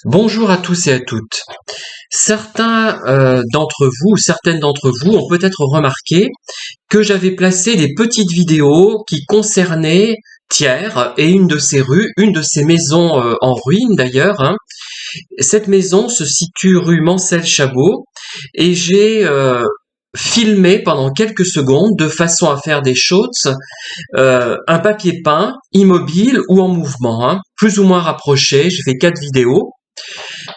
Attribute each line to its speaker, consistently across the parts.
Speaker 1: Bonjour à tous et à toutes. Certains d'entre vous, ou certaines d'entre vous ont peut-être remarqué que j'avais placé des petites vidéos qui concernaient Thiers et une de ses rues, une de ses maisons en ruine d'ailleurs, hein. Cette maison se situe rue Mancel-Chabot et j'ai filmé pendant quelques secondes de façon à faire des shots un papier peint immobile ou en mouvement, hein, plus ou moins rapproché. J'ai fait 4 vidéos.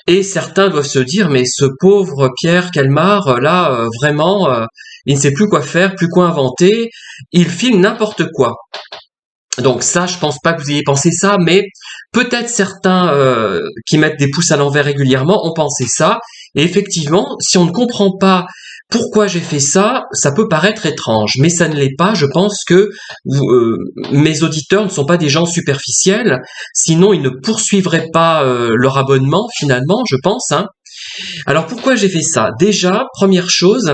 Speaker 1: Et certains doivent se dire, mais ce pauvre Pierre Calmar, là, vraiment, il ne sait plus quoi faire, plus quoi inventer, il filme n'importe quoi. Donc ça, je pense pas que vous ayez pensé ça, mais peut-être certains qui mettent des pouces à l'envers régulièrement ont pensé ça. Et effectivement, si on ne comprend pas pourquoi j'ai fait ça, ça peut paraître étrange, mais ça ne l'est pas. Je pense que mes auditeurs ne sont pas des gens superficiels, sinon ils ne poursuivraient pas leur abonnement finalement, je pense, hein. Alors pourquoi j'ai fait ça? Déjà, première chose,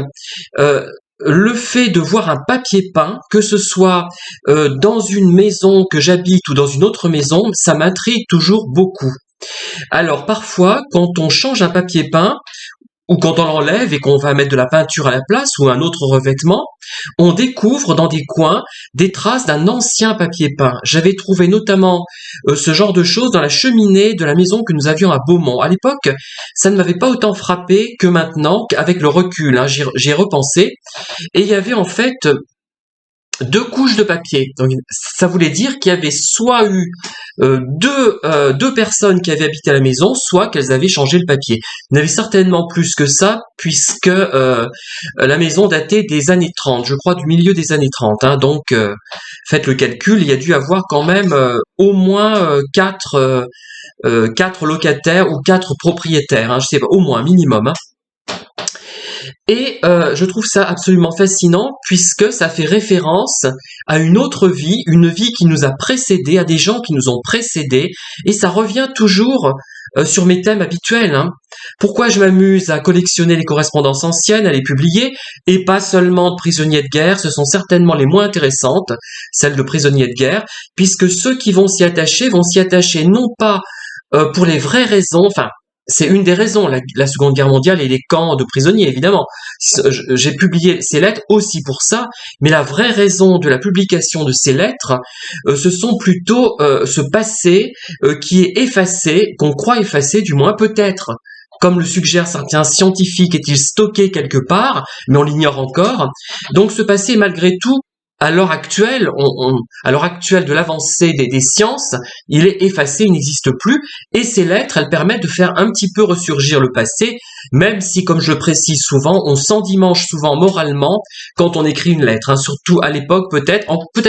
Speaker 1: euh, le fait de voir un papier peint, que ce soit dans une maison que j'habite ou dans une autre maison, ça m'intrigue toujours beaucoup. Alors parfois, quand on change un papier peint, ou quand on l'enlève et qu'on va mettre de la peinture à la place ou un autre revêtement, on découvre dans des coins des traces d'un ancien papier peint. J'avais trouvé notamment ce genre de choses dans la cheminée de la maison que nous avions à Beaumont. À l'époque, ça ne m'avait pas autant frappé que maintenant, qu'avec le recul, hein, j'y ai repensé. Et il y avait en fait 2 couches de papier. Donc, ça voulait dire qu'il y avait soit eu deux personnes qui avaient habité à la maison, soit qu'elles avaient changé le papier. Il y en avait certainement plus que ça, puisque la maison datait des années 30, je crois du milieu des années 30. Hein. Donc, faites le calcul, il y a dû avoir quand même au moins 4 locataires ou 4 propriétaires. Hein, je sais pas, au moins, minimum. Hein. Et je trouve ça absolument fascinant puisque ça fait référence à une autre vie, une vie qui nous a précédés, à des gens qui nous ont précédés, et ça revient toujours sur mes thèmes habituels. Hein. Pourquoi je m'amuse à collectionner les correspondances anciennes, à les publier, et pas seulement de prisonniers de guerre, ce sont certainement les moins intéressantes, celles de prisonniers de guerre, puisque ceux qui vont s'y attacher non pas pour les vraies raisons, enfin, c'est une des raisons, la Seconde Guerre mondiale et les camps de prisonniers, évidemment. J'ai publié ces lettres aussi pour ça, mais la vraie raison de la publication de ces lettres, ce sont plutôt ce passé qui est effacé, qu'on croit effacé, du moins peut-être. Comme le suggère certains scientifiques, est-il stocké quelque part, mais on l'ignore encore. Donc ce passé, malgré tout, à l'heure actuelle, à l'heure actuelle de l'avancée des sciences, il est effacé, il n'existe plus, et ces lettres, elles permettent de faire un petit peu ressurgir le passé, même si, comme je le précise souvent, on s'endimanche souvent moralement quand on écrit une lettre, hein, surtout à l'époque peut-être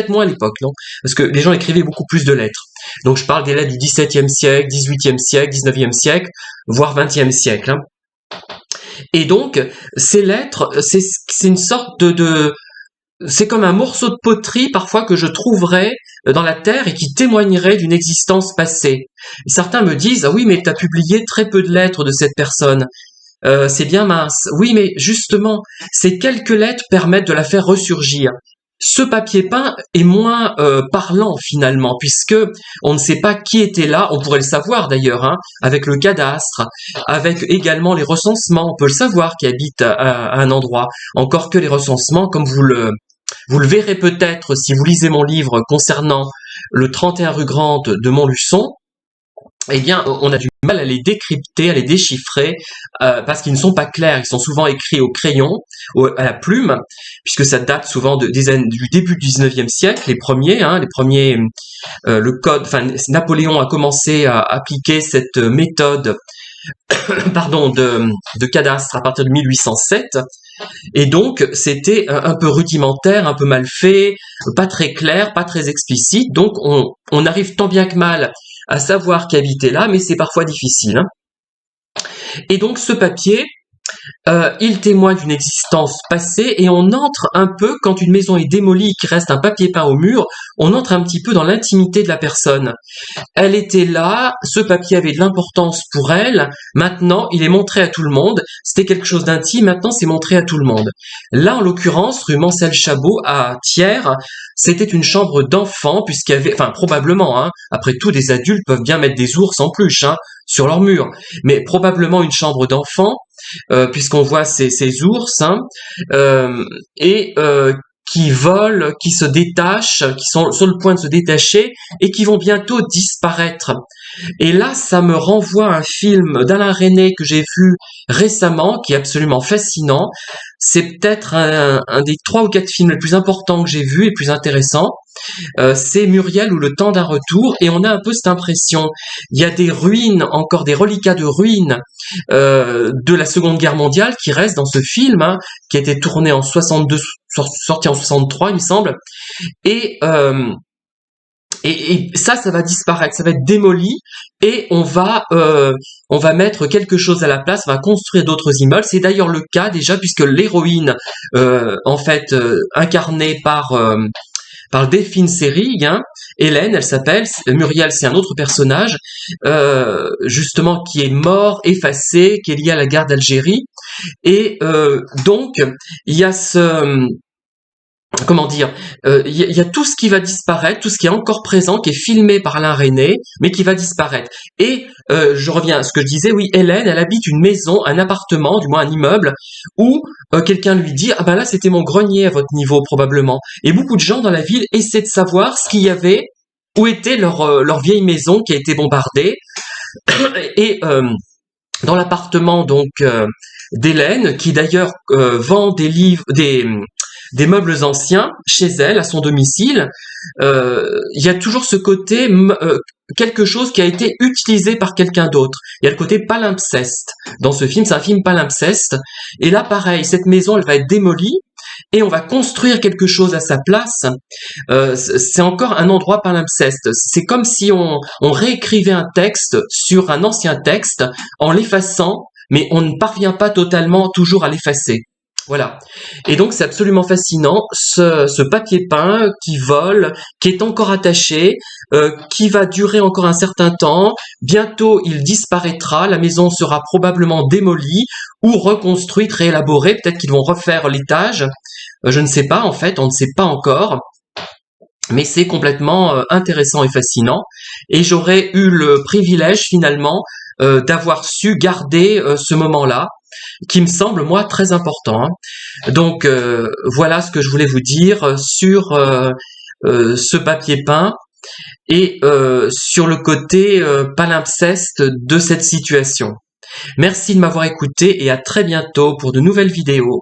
Speaker 1: moins à l'époque, non? Parce que les gens écrivaient beaucoup plus de lettres. Donc je parle des lettres du XVIIe siècle, XVIIIe siècle, XIXe siècle, voire XXe siècle. Hein. Et donc, ces lettres, c'est une sorte c'est comme un morceau de poterie parfois que je trouverais dans la terre et qui témoignerait d'une existence passée. Et certains me disent, ah oui, mais tu as publié très peu de lettres de cette personne. C'est bien mince. Oui, mais justement, ces quelques lettres permettent de la faire ressurgir. Ce papier peint est moins parlant finalement, puisque on ne sait pas qui était là, on pourrait le savoir d'ailleurs, hein, avec le cadastre, avec également les recensements, on peut le savoir qui habite à un endroit, encore que les recensements, comme vous le verrez peut-être si vous lisez mon livre concernant le 31 rue Grande de Montluçon, eh bien, on a du mal à les décrypter, à les déchiffrer, parce qu'ils ne sont pas clairs. Ils sont souvent écrits au crayon, à la plume, puisque ça date souvent du début du 19e siècle, les premiers, le code, enfin, Napoléon a commencé à appliquer cette méthode, pardon, de cadastre à partir de 1807. Et donc, c'était un peu rudimentaire, un peu mal fait, pas très clair, pas très explicite. Donc, on arrive tant bien que mal à savoir qui habitait là, mais c'est parfois difficile. Hein. Et donc, ce papier, il témoigne d'une existence passée et on entre un peu, quand une maison est démolie et qu'il reste un papier peint au mur, on entre un petit peu dans l'intimité de la personne. Elle était là, ce papier avait de l'importance pour elle, maintenant il est montré à tout le monde, c'était quelque chose d'intime, maintenant c'est montré à tout le monde. Là en l'occurrence, rue Mancel-Chabot à Thiers, c'était une chambre d'enfant, puisqu'il y avait, enfin probablement, hein, après tout des adultes peuvent bien mettre des ours en peluche, hein, sur leur mur, mais probablement une chambre d'enfant, puisqu'on voit ces ours, hein, et qui volent, qui se détachent, qui sont sur le point de se détacher et qui vont bientôt disparaître. Et là, ça me renvoie à un film d'Alain Resnais que j'ai vu récemment, qui est absolument fascinant. C'est peut-être un des 3 ou 4 films les plus importants que j'ai vus et plus intéressants. C'est Muriel ou le temps d'un retour, et on a un peu cette impression. Il y a des ruines, encore des reliquats de ruines de la Seconde Guerre mondiale qui restent dans ce film, hein, qui a été tourné en 62, sorti en 63, il me semble. Et ça va disparaître, ça va être démoli, et on va mettre quelque chose à la place, on va construire d'autres immeubles. C'est d'ailleurs le cas déjà, puisque l'héroïne, en fait, incarnée par Delphine Seyrig, hein, Hélène, elle s'appelle, Muriel, c'est un autre personnage, justement, qui est mort, effacé, qui est lié à la guerre d'Algérie, et donc, il y a comment dire, il y a tout ce qui va disparaître, tout ce qui est encore présent, qui est filmé par Alain Resnais, mais qui va disparaître. Et je reviens à ce que je disais, oui, Hélène, elle habite une maison, un appartement, du moins un immeuble, où quelqu'un lui dit, ah ben là c'était mon grenier à votre niveau probablement. Et beaucoup de gens dans la ville essaient de savoir ce qu'il y avait, où était leur vieille maison qui a été bombardée. Et dans l'appartement donc d'Hélène, qui d'ailleurs vend des livres, des meubles anciens chez elle, à son domicile, il y a toujours ce côté quelque chose qui a été utilisé par quelqu'un d'autre. Il y a le côté palimpseste. Dans ce film, c'est un film palimpseste. Et là, pareil, cette maison, elle va être démolie et on va construire quelque chose à sa place. C'est encore un endroit palimpseste. C'est comme si on réécrivait un texte sur un ancien texte en l'effaçant, mais on ne parvient pas totalement toujours à l'effacer. Voilà. Et donc c'est absolument fascinant, ce papier peint qui vole, qui est encore attaché, qui va durer encore un certain temps. Bientôt il disparaîtra, la maison sera probablement démolie ou reconstruite, réélaborée. Peut-être qu'ils vont refaire l'étage. Je ne sais pas, en fait, on ne sait pas encore. Mais c'est complètement intéressant et fascinant. Et j'aurais eu le privilège finalement d'avoir su garder ce moment-là, qui me semble, moi, très important. Hein. Donc, voilà ce que je voulais vous dire sur ce papier peint et sur le côté palimpseste de cette situation. Merci de m'avoir écouté et à très bientôt pour de nouvelles vidéos.